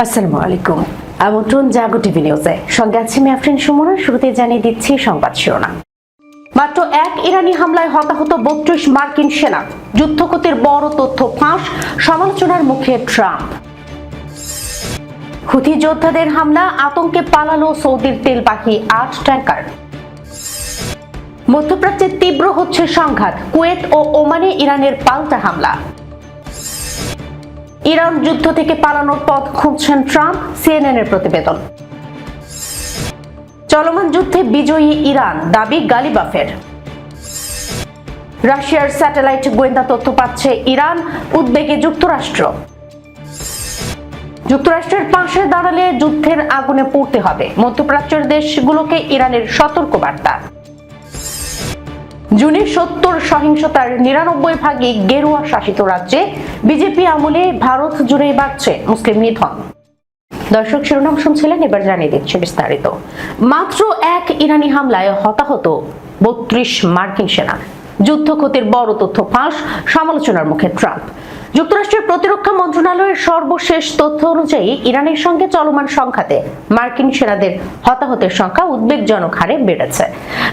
আসসালামু আলাইকুম। আমন্ত্রণ জাগো টিভি নিউজে। সঙ্গে আছি আমি আফরিন সুমনা। শুরুতে জানিয়ে দিচ্ছি সংবাদ শিরোনাম। মাত্র এক ইরানি হামলায় হতাহত ৩২ মার্কিন সেনা। যুদ্ধক্ষতির বড় তথ্য ফাঁস, সমালোচনার মুখে ট্রাম্প। হুথি যোদ্ধাদের হামলা, আতঙ্কে পালালো সৌদির তেলবাহী ৮ ট্যাঙ্কার। মধ্যপ্রাচ্যে তীব্র হচ্ছে সংঘাত, কুয়েত ও ওমানে ইরানের পাল্টা হামলা। ইরান যুদ্ধ থেকে পালানোর পথ খুঁজছেন ট্রাম্প, সিএনএন-এর প্রতিবেদন। চলমান যুদ্ধে বিজয়ী ইরান, দাবি গালিবাফের। রাশিয়ার স্যাটেলাইট গোয়েন্দা তথ্য পাচ্ছে ইরান, উদ্বেগে যুক্তরাষ্ট্র। যুক্তরাষ্ট্রের পাশে দাঁড়ালে যুদ্ধের আগুনে পুড়তে হবে, মধ্যপ্রাচ্যের দেশগুলোকে ইরানের সতর্ক বার্তা। জুনে ৭০ সহিংসতার ৯৯ গেরুয়া শাসিত রাজ্যে বিজেপি আমলে ভারত জুড়ে বাড়ছে মুসলিম নিধন। দর্শক শিরোনাম শুনছিলেন, এবার জানিয়ে দিচ্ছি বিস্তারিত। মাত্র এক ইরানি হামলায় হতাহত ৩২ মার্কিন সেনা। যুদ্ধক্ষতির বড় তথ্য ফাঁস, সমালোচনার মুখে ট্রাম্প। যুক্তরাষ্ট্রের প্রতিরক্ষা মন্ত্রণালয়ের সর্বশেষ তথ্য অনুযায়ী ইরানের সঙ্গে চলমান সংঘাতে মার্কিন সেনাদের হতাহতের সংখ্যা উদ্বেগজনক হারে বেড়েছে।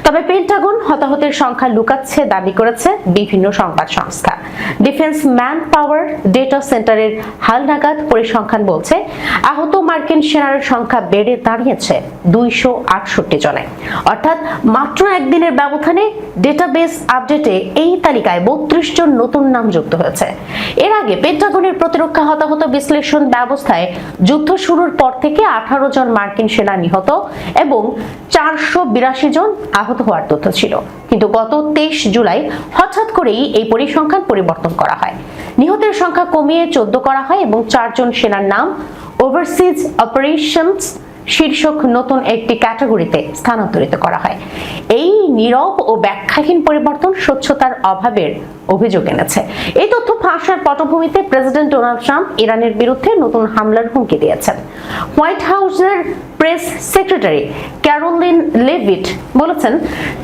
তবে পেন্টাগন হতাহতের সংখ্যা লুকাচ্ছে দাবি করেছে বিভিন্ন সংবাদ সংস্থা। ডিফেন্স ম্যান পাওয়ার ডেটা সেন্টারের হালনাগাদ পরিসংখ্যান বলছে আহত মার্কিন সেনার সংখ্যা বেড়ে দাঁড়িয়েছে ২৬৮ জনে। অর্থাৎ মাত্র একদিনের ব্যবধানে ডেটাবেস আপডেটে এই তালিকায় ৩২ জন নতুন নাম যুক্ত হয়েছে। এর আগে পেন্টাগনের প্রতিরক্ষা হতাহত বিশ্লেষণ ব্যবস্থায় যুদ্ধ শুরুর পর থেকে ১৮ জন মার্কিন সেনা নিহত এবং ৪৮২ জন আহত হওয়ার তথ্য ছিল। কিন্তু গত ২৩ জুলাই হঠাৎ করেই এই পরিসংখ্যান পরিবর্তন করা হয়। নিহতের সংখ্যা কমিয়ে ১৪ করা হয় এবং ৪ জন সেনার নাম ওভারসিজ অপারেশনস শীর্ষক নতুন একটি ক্যাটাগরিতে স্থানান্তরিত করা হয়। এই নীরব ও ব্যাখ্যাহীন পরিবর্তন স্বচ্ছতার অভাবের অভিযোগ এনেছে। এই তথ্য ফাঁসের পটভূমিতে প্রেসিডেন্ট ডোনাল্ড ট্রাম্প ইরানের বিরুদ্ধে নতুন হামলার হুমকি দিয়েছেন। হোয়াইট হাউসের প্রেস সেক্রেটারি ক্যারোলিন লেভিট বলেছেন,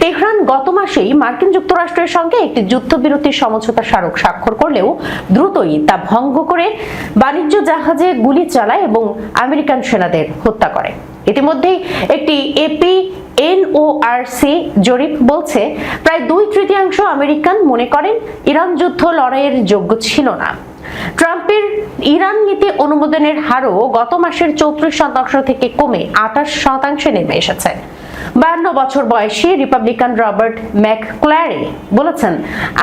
তেহরান গত মাসেই মার্কিন যুক্তরাষ্ট্রের সঙ্গে একটি যুদ্ধবিরতি সমঝোতা স্মারক স্বাক্ষর করলেও দ্রুতই তা ভঙ্গ করে বাণিজ্য জাহাজে গুলি চালায় এবং আমেরিকান সেনাদের হত্যা করে। ইতিমধ্যেই একটি এনওআরসি জরিপ বলছে প্রায় ২/৩ আমেরিকান মনে করেন ইরান যুদ্ধ লড়াইয়ের যোগ্য ছিল না। ট্রাম্পের ইরান নীতি অনুমোদনের হারও গত মাসের ৩৪% থেকে কমে ২৮% নেমে এসেছে। ৫২ বছর বয়সী রিপাবলিকান রবার্ট ম্যাকক্লারি বলেছেন,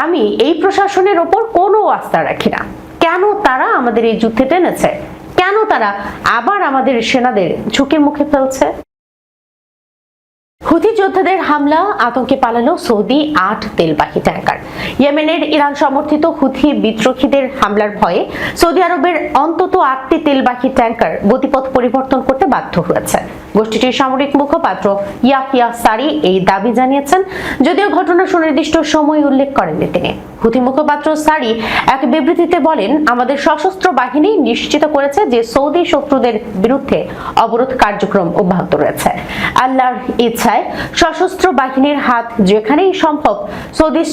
আমি এই প্রশাসনের ওপর কোনো আস্থা রাখি না। কেন তারা আমাদের এই যুদ্ধে টেনেছে? কেন তারা আবার আমাদের সেনাদের ঝুঁকির মুখে ফেলছে? হুথি যোদ্ধাদের হামলা, আতঙ্কে পালালো সৌদি ৮ তেলবাহী ট্যাঙ্কার। ইয়েমেনের ইরান সমর্থিত হুথি বিদ্রোহীদের হামলার ভয়ে সৌদি আরবের অন্তত ৮টি তেলবাহী ট্যাঙ্কার গতিপথ পরিবর্তন করতে বাধ্য হয়েছে। গোষ্ঠীটির সামরিক মুখপাত্র ইয়াহিয়া সারি এই দাবি জানিয়েছেন, যদিও ঘটনার সুনির্দিষ্ট সময় উল্লেখ করেননি তিনি। হুথি মুখপাত্র সারি এক বিবৃতিতে বলেন, আমাদের সশস্ত্র বাহিনী নিশ্চিত করেছে যে সৌদি শত্রুদের বিরুদ্ধে অবরোধ কার্যক্রম অব্যাহত রয়েছে। আল্লাহর ইচ্ছায় সশস্ত্র বাহিনীর হাত যেখানেই সম্ভব সৌদি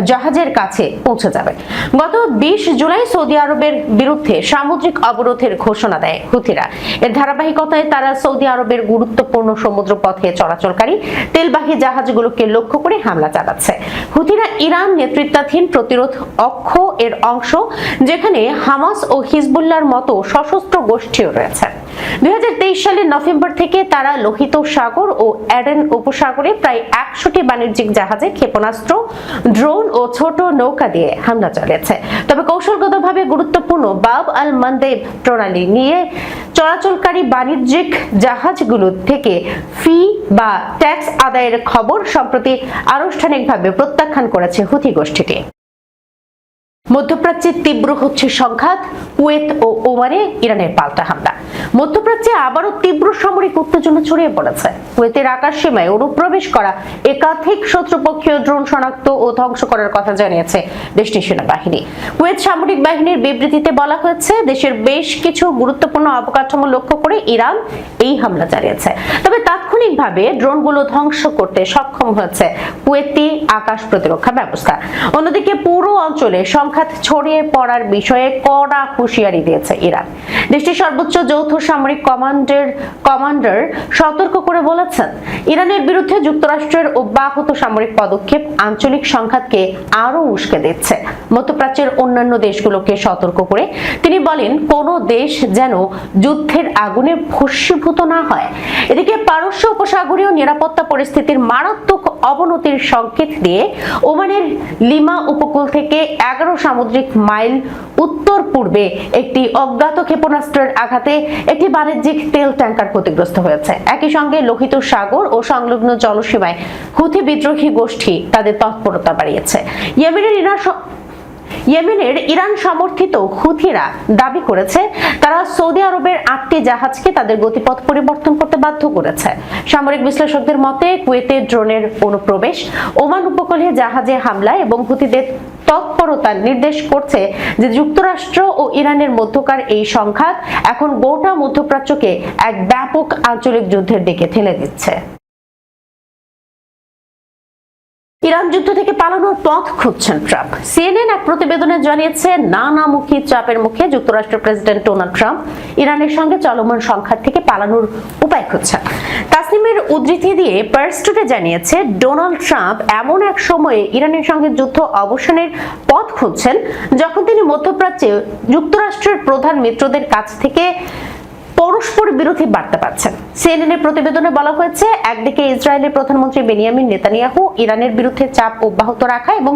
জাহাজের কাছে পৌঁছে যাবে। গত ২০ জুলাই সৌদি আরবের বিরুদ্ধে সামুদ্রিক অবরোধের ঘোষণা দেয় হুথিরা। এর ধারাবাহিকতায় তারা সৌদি আরবের গুরুত্বপূর্ণ সমুদ্র পথে চলাচলকারী তেলবাহী জাহাজগুলোকে লক্ষ্য করে হামলা চালাচ্ছে। হুথিরা ইরান নেতৃত্বাধীন প্রতিরোধ অক্ষ এর অংশ, যেখানে হামাস ও হিজবুল্লাহর মতো সশস্ত্র গোষ্ঠীও রয়েছে। ২০২৩ সালের নভেম্বর থেকে তারা লোহিত সাগর ও এডেন উপসাগরে প্রায় ১০০টি বাণিজ্যিক জাহাজে ক্ষেপণাস্ত্র, ড্রোন ও ছোট নৌকা দিয়ে হামলা চালিয়েছে। তবে কৌশলগতভাবে গুরুত্বপূর্ণ বাব আল মানদেব প্রণালী নিয়ে চলাচলকারী বাণিজ্যিক জাহাজগুলো থেকে ফি বা ট্যাক্স আদায়ের খবর সম্প্রতি আনুষ্ঠানিকভাবে প্রত্যাখ্যান করেছে হুথি গোষ্ঠীটি। মধ্যপ্রাচ্যে তীব্র হচ্ছে সংঘাত, কুয়েত ও ওমানে ইরানের পাল্টা হামলা। মধ্যপ্রাচ্যে আবারও তীব্র সামরিক উত্তেজনা ছড়িয়ে পড়েছে। কুয়েতের আকাশ সীমায় অনুপ্রবেশ করা একাধিক শত্রুপক্ষীয় ড্রোন শনাক্ত ও ধ্বংস করার কথা জানিয়েছে দেশটির সেনাবাহিনী। কুয়েত সামরিক বাহিনীর বিবৃতিতে বলা হয়েছে, দেশের বেশ কিছু গুরুত্বপূর্ণ অবকাঠামো লক্ষ্য করে ইরান এই হামলা চালিয়েছে। তবে তাৎক্ষণিকভাবে ড্রোনগুলো ধ্বংস করতে সক্ষম হয়েছে কুয়েতি আকাশ প্রতিরক্ষা ব্যবস্থা। অন্যদিকে পুরো অঞ্চলে সংখ্যা সংঘাত ছড়িয়ে পড়ার বিষয়ে কড়া হুঁশিয়ারি দিয়েছে ইরান। দেশটির সর্বোচ্চ যৌথ সামরিক কমান্ডার সতর্ক করে বলেছেন, ইরানের বিরুদ্ধে যুক্তরাষ্ট্রের অব্যাহত সামরিক পদক্ষেপ আঞ্চলিক সংঘাতকে আরো উস্কে দিচ্ছে। মধ্যপ্রাচ্যের অন্যান্য দেশগুলোকে সতর্ক করে তিনি বলেন, কোনো দেশ যেন যুদ্ধের আগুনে ভস্মীভূত না হয়। এদিকে পারস্য উপসাগরীয় নিরাপত্তা পরিস্থিতির মারাত্মক অবনতির সংকেত দিয়ে ওমানের লিমা উপকূল থেকে 11 সামুদ্রিক মাইল উত্তর পূর্বে একটি অজ্ঞাত ক্ষেপণাস্ত্রের আঘাতে একটি বাণিজ্যিক তেল ট্যাঙ্কার ক্ষতিগ্রস্ত হয়েছে। একই সঙ্গে লোহিত সাগর ও সংলগ্ন জলসীমায় হুথি বিদ্রোহী গোষ্ঠী তাদের তৎপরতা বাড়িয়েছে। ইয়েমেনের ইরান সমর্থিত হুথিরা দাবি করেছে তারা সৌদি আরবের 8টি জাহাজকে তাদের গতিপথ পরিবর্তন করতে বাধ্য করেছে। সামরিক বিশ্লেষকদের মতে কুয়েতে ড্রোনের অনুপ্রবেশ, ওমান উপকূলে জাহাজে হামলা এবং হুথিদের তৎপরতা নির্দেশ করছে যে যুক্তরাষ্ট্র ও ইরানের মধ্যকার এই সংঘাত এখন গোটা মধ্যপ্রাচ্যকে এক ব্যাপক আঞ্চলিক যুদ্ধের দিকে ঠেলে দিচ্ছে। ইরান যুদ্ধ থেকে পালানোর পথ খুঁজছেন ট্রাম্প। সিএনএন এক প্রতিবেদনে জানিয়েছে, নানামুখী চাপের মুখে যুক্তরাষ্ট্রের প্রেসিডেন্ট ডোনাল্ড ট্রাম্প ইরানের সঙ্গে চলমান সংঘাত থেকে পালানোর উপায় খুঁজছেন। তাসনিমের উদ্ধৃতি দিয়ে পার্স টুডে জানিয়েছে, ডোনাল্ড ট্রাম্প এমন এক সময়ে ইরানের সঙ্গে যুদ্ধ অবসানের পথ খুঁজছেন যখন তিনি মধ্যপ্রাচ্যে যুক্তরাষ্ট্রের প্রধান মিত্রদের কাছ থেকে পরস্পর বিরোধী বার্তা পাচ্ছেন। সিএনএন প্রতিবেদনে বলা হয়েছে, একদিকে ইসরায়েলের প্রধানমন্ত্রী বেনিয়ামিন নেতানিয়াহু ইরানের বিরুদ্ধে চাপ অব্যাহত রাখা এবং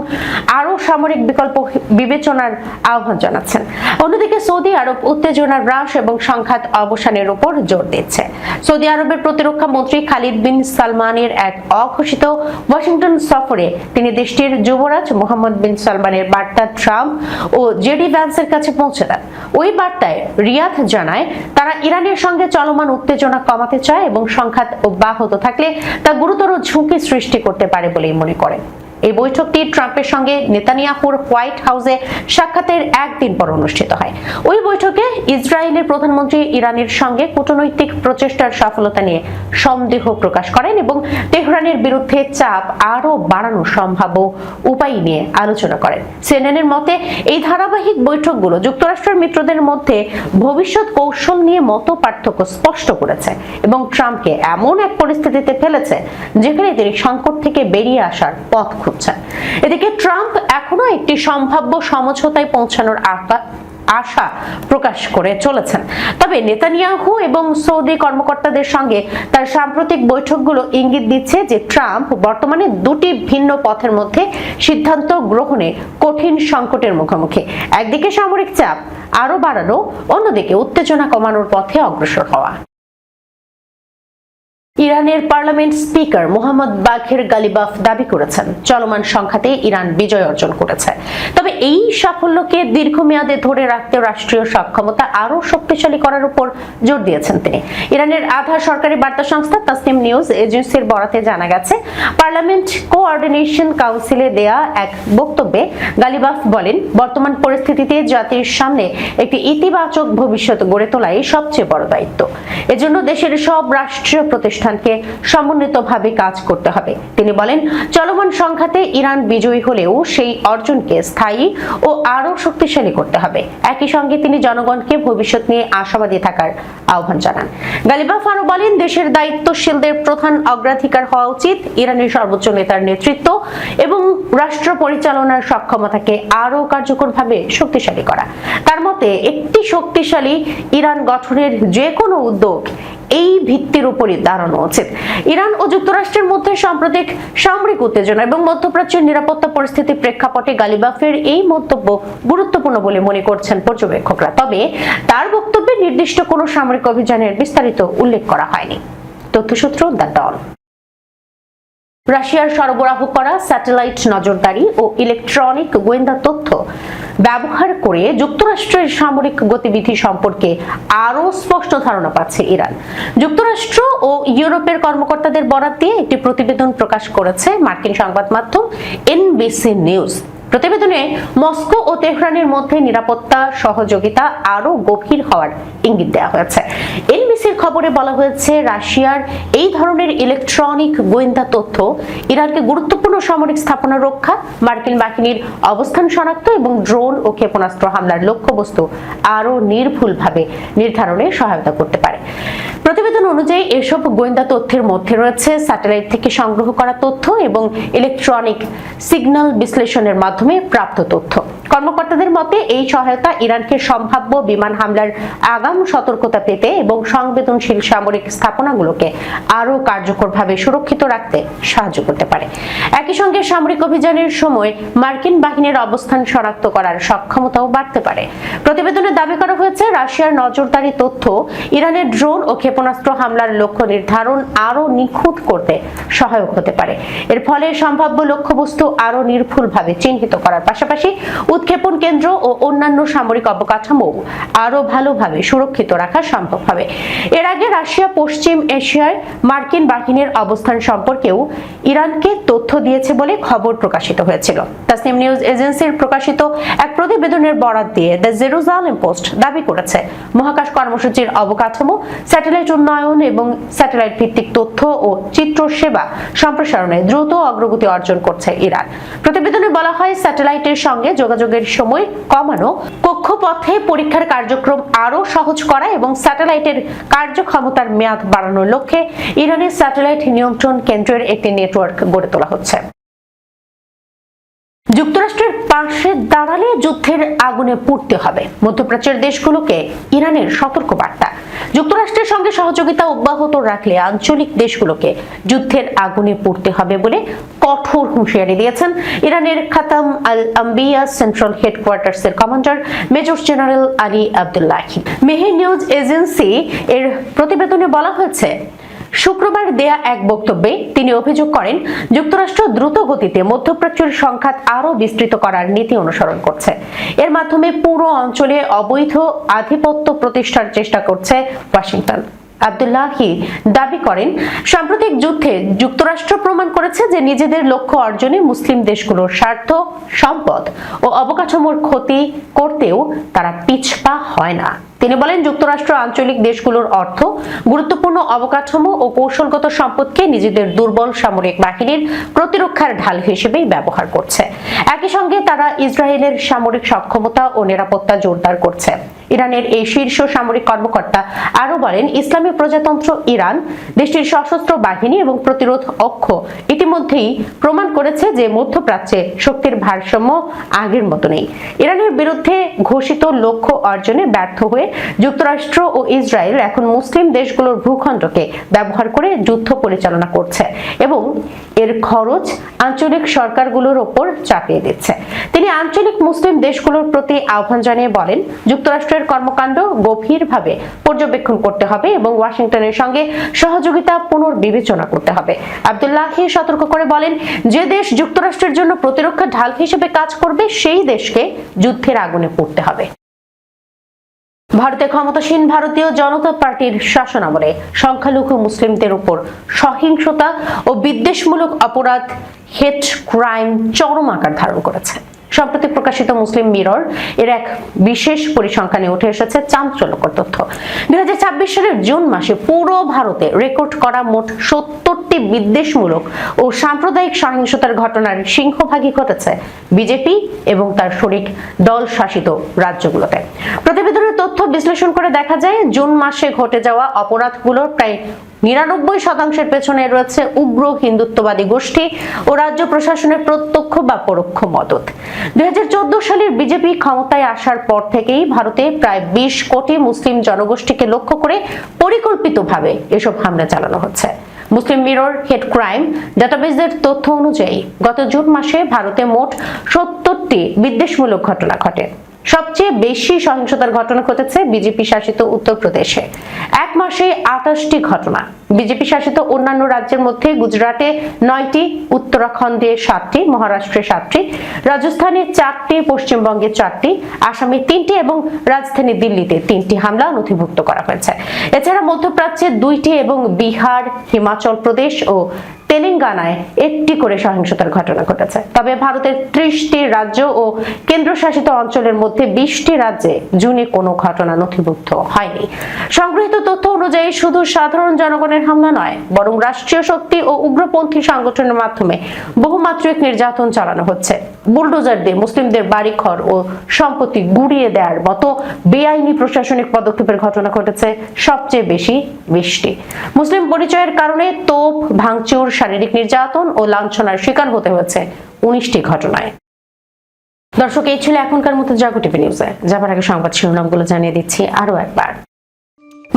আরো সামরিক বিকল্প বিবেচনার আহ্বান জানাচ্ছেন। অন্যদিকে সৌদি আরব উত্তেজনার হ্রাস এবং সংঘাত অবসানের উপর জোর দিচ্ছে। সৌদি আরবের প্রতিরক্ষা মন্ত্রী খালিদ বিন সালমানের এক অঘোষিত ওয়াশিংটন সফরে তিনি দেশটির যুবরাজ মোহাম্মদ বিন সালমানের বার্তা ট্রাম্প ও জেডি ভ্যান্সের কাছে পৌঁছে দেন। ওই বার্তায় রিয়াদ জানায় তারা ইরানের সঙ্গে চলমান উত্তেজনা কমাতে চায় এবং সংঘাত অব্যাহত থাকলে তা গুরুতর ঝুঁকি সৃষ্টি করতে পারে বলেই মনে করেন। এই বৈঠকটি ট্রাম্পের সঙ্গে নেতানিয়াহুর হোয়াইট হাউসে সাক্ষাতের একদিন পর অনুষ্ঠিত হয়। ওই বৈঠকে ইসরায়েলের প্রধানমন্ত্রী ইরানের সঙ্গে কূটনৈতিক প্রচেষ্টার সফলতা নিয়ে সন্দেহ প্রকাশ করেন এবং তেহরানের বিরুদ্ধে চাপ আরো বাড়ানোর সম্ভাব্য উপায় নিয়ে আলোচনা করেন। সিএনএনের মতে এই ধারাবাহিক বৈঠকগুলো যুক্তরাষ্ট্রের মিত্রদের মধ্যে ভবিষ্যৎ কৌশল নিয়ে মত পার্থক্য স্পষ্ট করেছে এবং ট্রাম্পকে এমন এক পরিস্থিতিতে ফেলেছে যেখানে তিনি সংকট থেকে বেরিয়ে আসার পথ খুঁজছেন। এদিকে ট্রাম্প এখনো একটি সম্ভাব্য সমঝোতায় পৌঁছানোর আশা প্রকাশ করে চলেছেন। তবে নেতানিয়াহু এবং সৌদি কর্মকর্তাদের সঙ্গে তার সাম্প্রতিক বৈঠকগুলো ইঙ্গিত দিচ্ছে যে ট্রাম্প বর্তমানে দুটি ভিন্ন পথের মধ্যে সিদ্ধান্ত গ্রহণে কঠিন সংকটের মুখোমুখি। একদিকে সামরিক চাপ আরো বাড়ানো, অন্যদিকে উত্তেজনা কমানোর পথে অগ্রসর হওয়া। ইরানের পার্লামেন্ট স্পিকার মোহাম্মদ বাঘের গালিবাফ দাবি করেছেন চলমান সংঘাতে ইরান বিজয় অর্জন করেছে। তবে এই সাফল্যকে দীর্ঘমেয়াদে ধরে রাখতে রাষ্ট্রীয় সক্ষমতা আরো শক্তিশালী করার উপর জোর দিয়েছেন তিনি। ইরানের আধা সরকারি বার্তা সংস্থা তাসনিম নিউজ এজেন্সির বরাতে জানা গেছে, পার্লামেন্ট কোঅর্ডিনেশন কাউন্সিলে দেয়া এক বক্তব্যে গালিবাফ বলেন, বর্তমান পরিস্থিতিতে জাতির সামনে একটি ইতিবাচক ভবিষ্যৎ গড়ে তোলাই সবচেয়ে বড় দায়িত্ব। এজন্য দেশের সব রাষ্ট্রীয় প্রতিষ্ঠানকে সমন্বিতভাবে কাজ করতে হবে। তিনি বলেন, চলমান সংঘাতে ইরান বিজয়ী হলেও সেই অর্জনকে স্থায়ী ও আরো শক্তিশালী করতে হবে। একই সঙ্গে তিনি জনগণকে ভবিষ্যৎ নিয়ে আশাবাদী থাকার আহ্বান জানান। গালিবাফ আরো বলেন, দেশের দায়িত্বশীলদের প্রধান অগ্রাধিকার হওয়া উচিত ইরানের সর্বোচ্চ নেতার নেতৃত্ব এবং রাষ্ট্র পরিচালনার সক্ষমতাকে আরো কার্যকরভাবে শক্তিশালী করা। তার মতে একটি শক্তিশালী ইরান গঠনের যে কোনো উদ্যোগ এই ভিত্তির উপরই দাঁড়ানো উচিত। ইরান ও যুক্তরাষ্ট্রের মধ্যে সাম্প্রতিক সামরিক উত্তেজনা এবং মধ্যপ্রাচ্যের নিরাপত্তা পরিস্থিতির প্রেক্ষাপটে গালিবাফের এই মন্তব্য গুরুত্বপূর্ণ বলে মনে করছেন পর্যবেক্ষকরা। তবে তার বক্তব্যে নির্দিষ্ট কোনো সামরিক অভিযানের বিস্তারিত উল্লেখ করা হয়নি। তথ্যসূত্র দ্য ডন। রাশিয়ার সরবরাহ করা স্যাটেলাইট নজরদারি ও ইলেকট্রনিক গোয়েন্দা তথ্য ব্যবহার করে যুক্তরাষ্ট্রের সামরিক গতিবিধি সম্পর্কে আরো স্পষ্ট ধারণা পাচ্ছে ইরান। যুক্তরাষ্ট্র ও ইউরোপের কর্মকর্তাদের বরাত দিয়ে একটি প্রতিবেদন প্রকাশ করেছে মার্কিন সংবাদ মাধ্যম এনবিসি নিউজ। প্রতিবেদনে মস্কো ও তেহরানের মধ্যে নিরাপত্তা সহযোগিতা আরো গভীর হওয়ার ইঙ্গিত দেওয়া হয়েছে। এনবিসির খবরে বলা হয়েছে, রাশিয়ার এই ধরনের ইলেকট্রনিক গোয়েন্দা তথ্য ইরানকে গুরুত্বপূর্ণ সামরিক স্থাপনা রক্ষা, মার্কিন বাহিনীর অবস্থান শনাক্ত এবং ড্রোন ও ক্ষেপণাস্ত্র হামলার লক্ষ্যবস্তু আরও নির্ভুলভাবে নির্ধারণে সহায়তা করতে পারে। প্রতিবেদন অনুযায়ী এসব গোয়েন্দা তথ্যের মধ্যে রয়েছে স্যাটেলাইট থেকে সংগ্রহ করা তথ্য এবং ইলেকট্রনিক সিগন্যাল বিশ্লেষণের মাধ্যমে প্রাপ্ত তথ্য। কর্মকর্তাদের মতে এই সহায়তা ইরানকে সম্ভাব্য বিমান হামলার আগাম সতর্কতা পেতে এবং সংবেদনশীল সামরিক স্থাপনাগুলোকে আরও কার্যকরভাবে সুরক্ষিত রাখতে সাহায্য করতে পারে। একই সঙ্গে সামরিক অভিযানের সময় মার্কিন বাহিনীর অবস্থান শনাক্ত করার সক্ষমতাও বাড়তে পারে। প্রতিবেদনে দাবি করা হয়েছে, রাশিয়ার নজরদারি তথ্য ইরানের ড্রোন ও ক্ষেপণাস্ত্র হামলার লক্ষ্য নির্ধারণ আরও নিখুঁত করতে সহায়ক হতে পারে। এর ফলে সম্ভাব্য লক্ষ্যবস্তু আরও নির্ভুলভাবে চিহ্নিত করার পাশাপাশি উৎক্ষেপণ কেন্দ্র ও অন্যান্য সামরিক অবকাঠামো আরও ভালোভাবে সুরক্ষিত রাখা সম্ভব হবে। এর আগে রাশিয়া পশ্চিম এশিয়ায় মার্কিন বাহিনীর অবস্থান সম্পর্কেও ইরানকে তথ্য দিয়েছে বলে খবর প্রকাশিত হয়েছিল। তাসনিম নিউজ এজেন্সির প্রকাশিত এক প্রতিবেদনের বরাত দিয়ে দ্য জেরুজালেম পোস্ট দাবি করেছে, মহাকাশ কর্মসূচির অবকাঠামো, স্যাটেলাইট উন্নয়ন এবং স্যাটেলাইট ভিত্তিক তথ্য ও চিত্র সেবা সম্প্রসারণে দ্রুত অগ্রগতি অর্জন করছে ইরান। প্রতিবেদনে বলা হয়, স্যাটেলাইটের সঙ্গে যোগাযোগের সময় কমানো, কক্ষপথে পরীক্ষার কার্যক্রম আরও সহজ করা এবং স্যাটেলাইটের কার্যক্ষমতার মেয়াদ বাড়ানোর লক্ষ্যে ইরানের স্যাটেলাইট নিয়ন্ত্রণ কেন্দ্রের একটি নেটওয়ার্ক গড়ে তোলা হচ্ছে। যুক্তরাষ্ট্রের পাশে দাঁড়ালে যুদ্ধের আগুনে পুড়তে হবে, মধ্যপ্রাচ্যের দেশগুলোকে ইরানের সতর্কবার্তা। যুক্তরাষ্ট্রের সঙ্গে সহযোগিতা অব্যাহত রাখলে আঞ্চলিক দেশগুলোকে যুদ্ধের আগুনে পুড়তে হবে বলে কঠোর হুঁশিয়ারি দিয়েছেন ইরানের খাতাম আল আম্বিয়া সেন্ট্রাল হেডকোয়ার্টার্সের commander major general Ali Abdullahi. Mehr news agency এর প্রতিবেদনে বলা হয়েছে, শুক্রবার দেয়া এক বক্তব্যে তিনি অভিযোগ করেন, যুক্তরাষ্ট্র দ্রুত গতিতে মধ্যপ্রাচ্যের সংঘাত আরও বিস্তৃত করার নীতি অনুসরণ করছে। এর মাধ্যমে পুরো অঞ্চলে অবৈধ আধিপত্য প্রতিষ্ঠার চেষ্টা করছে ওয়াশিংটন। আবদুল্লাহি দাবি করেন, সাম্প্রতিক যুদ্ধে যুক্তরাষ্ট্র প্রমাণ করেছে যে নিজেদের লক্ষ্য অর্জনে মুসলিম দেশগুলোর স্বার্থ, সম্পদ ও অবকাঠামোর ক্ষতি করতেও তারা পিছপা হয় না। তিনি বলেন, যুক্তরাষ্ট্র আঞ্চলিক দেশগুলোর অর্থ, গুরুত্বপূর্ণ অবকাঠামো ও কৌশলগত সম্পদকে নিজেদের দুর্বল সামরিক বাহিনীর প্রতিরক্ষার ঢাল হিসেবেই ব্যবহার করছে। একই সঙ্গে তারা ইসরায়েলের সামরিক সক্ষমতা ও নিরাপত্তা জোরদার করছে। ইরানের এই শীর্ষ সামরিক কর্মকর্তা আরো বলেন, ইসলামী প্রজাতন্ত্র ইরান দেশটির সশস্ত্র বাহিনী এবং প্রতিরোধ অক্ষ ইতিমধ্যেই প্রমাণ করেছে যে মধ্যপ্রাচ্যে শক্তির ভারসাম্য আগের মতো নেই। ইরানের বিরুদ্ধে ঘোষিত লক্ষ্য অর্জনে ব্যর্থ হয়ে যুক্তরাষ্ট্র ও ইসরায়েল এখন মুসলিম দেশগুলোর ভূখণ্ডকে ব্যবহার করে যুদ্ধ পরিচালনা করছে এবং এর খরচ আঞ্চলিক সরকারগুলোর ওপর চাপিয়ে দিচ্ছে। তিনি আঞ্চলিক মুসলিম দেশগুলোর প্রতি আহ্বান জানিয়ে বলেন, যুক্তরাষ্ট্রের কর্মকাণ্ড গভীরভাবে পর্যবেক্ষণ করতে হবে এবং ওয়াশিংটনের সঙ্গে সহযোগিতা পুনর্বিবেচনা করতে হবে। আবদুল্লাহি সতর্ক করে বলেন, যে দেশ যুক্তরাষ্ট্রের জন্য প্রতিরক্ষা ঢাল হিসেবে কাজ করবে সেই দেশকে যুদ্ধের আগুনে পুড়তে হবে। ভারতে ক্ষমতাসীন ভারতীয় জনতা পার্টির শাসনামলে সংখ্যালঘু মুসলিমদের উপর সহিংসতা ও বিদ্বেষমূলক অপরাধ, হেট ক্রাইম চরম আকার ধারণ করেছে। সম্প্রতি প্রকাশিত মুসলিম মিরর এর এক বিশেষ পরিসংখ্যানে উঠে এসেছে চাঞ্চল্যকর তথ্য। 2026 সালের জুন মাসে পুরো ভারতে রেকর্ড করা মোট 70টি বিদ্বেষমূলক ও সাম্প্রদায়িক সহিংসতার ঘটনার সিংহভাগই ঘটেছে বিজেপি এবং তার শরিক দল শাসিত রাজ্যগুলোতে। প্রতিবেদনের তথ্য বিশ্লেষণ করে দেখা যায়, জুন মাসে ঘটে যাওয়া অপরাধগুলোর প্রায় 99% পেছনে রয়েছে উগ্র হিন্দুত্ববাদী গোষ্ঠী ও রাজ্য প্রশাসনের প্রত্যক্ষ বা পরোক্ষ মদত। 2014 সালের বিজেপি ক্ষমতায় আসার পর থেকেই ভারতে প্রায় 20 কোটি মুসলিম জনগোষ্ঠীকে লক্ষ্য করে পরিকল্পিতভাবে এসব হামলা চালানো হচ্ছে। মুসলিম মিরর হেড ক্রাইম ডাটাবেজের তথ্য অনুযায়ী গত জুন মাসে ভারতে মোট 70টি বিদ্বেষমূলক ঘটনা ঘটে। সবচেয়ে বেশি সহিংসতার ঘটনা ঘটেছে বিজেপি শাসিত উত্তরপ্রদেশে, এক মাসে 28টি ঘটনা। বিজেপি শাসিত অন্যান্য রাজ্যের মধ্যে গুজরাটে 9টি, উত্তরাখণ্ডে 7টি, মহারাষ্ট্রে 7টি, রাজস্থানে 4টি, পশ্চিমবঙ্গে 4টি, আসামে 3টি এবং রাজধানী দিল্লিতে 3টি হামলা নথিভুক্ত করা হয়েছে। এছাড়া মধ্যপ্রাচ্যে 2টি এবং বিহার, হিমাচল প্রদেশ ও তেলেঙ্গানায় একটি করে সহিংসতার ঘটনা ঘটেছে। তবে ভারতের 30টি রাজ্য ও কেন্দ্রশাসিত অঞ্চলের মধ্যে 20টি রাজ্যে জুনে কোনো ঘটনা নথিভুক্ত হয়নি। সংগৃহীত তথ্য অনুযায়ী শুধু সাধারণ জনগণের হামলা নয়, বরং রাষ্ট্রীয় শক্তি ও উগ্রপন্থী সংগঠনের মাধ্যমে বহুমাত্রিক নির্যাতন চালানো হচ্ছে। বুলডোজার দিয়ে মুসলিমদের বাড়িঘর ও সম্পত্তি গুড়িয়ে দেওয়ার মতো বেআইনি প্রশাসনিক পদক্ষেপের ঘটনা ঘটেছে সবচেয়ে বেশি 20টি। মুসলিম পরিচয়ের কারণে তোপ, ভাঙচুর, শারীরিক নির্যাতন ও লাঞ্ছনার শিকার হতে হয়েছে 19টি ঘটনায়। দর্শক, এই ছিল এখনকার মতো জাগো টিভি নিউজে। যাবার আগে সংবাদ শিরোনামগুলো জানিয়ে দিচ্ছি আরো একবার।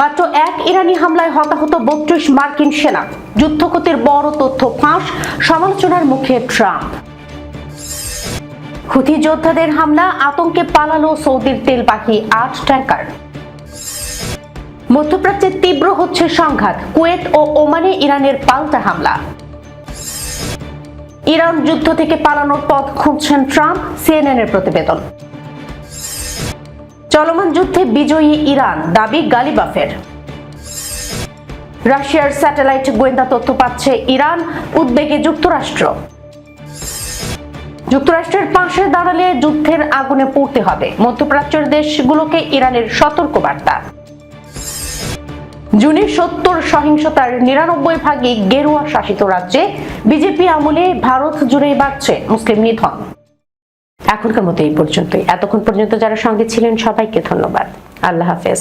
মাত্র এক ইরানি হামলায় হতাহত 32 মার্কিন সেনা, যুদ্ধক্ষতির বড় তথ্য ফাঁস, সমালোচনার মুখে ট্রাম্প। হুথি যোদ্ধাদের হামলা, আতঙ্কে পালালো সৌদির তেলবাহী 8 ট্যাঙ্কার। মধ্যপ্রাচ্যে তীব্র হচ্ছে সংঘাত, কুয়েত ও ওমানে ইরানের পাল্টা হামলা। ইরান যুদ্ধ থেকে পালানোর পথ খুঁজছেন ট্রাম্প, সিএনএন এর প্রতিবেদন। চলমান যুদ্ধে বিজয়ী ইরান, দাবি গালিবাফের। রাশিয়ার স্যাটেলাইট গোয়েন্দা তথ্য পাচ্ছে ইরান, উদ্বেগে যুক্তরাষ্ট্র। যুক্তরাষ্ট্রের পাশে দাঁড়ালে যুদ্ধের আগুনে পুড়তে হবে, মধ্যপ্রাচ্যের দেশগুলোকে ইরানের সতর্ক বার্তা। জুনে 70 সহিংসতার 99 ভাগই গেরুয়া শাসিত রাজ্যে, বিজেপি আমলে ভারত জুড়েই বাড়ছে মুসলিম নিধন। এখনকার মতো এই পর্যন্তই। এতক্ষণ পর্যন্ত যারা সঙ্গে ছিলেন সবাইকে ধন্যবাদ। আল্লাহ হাফেজ।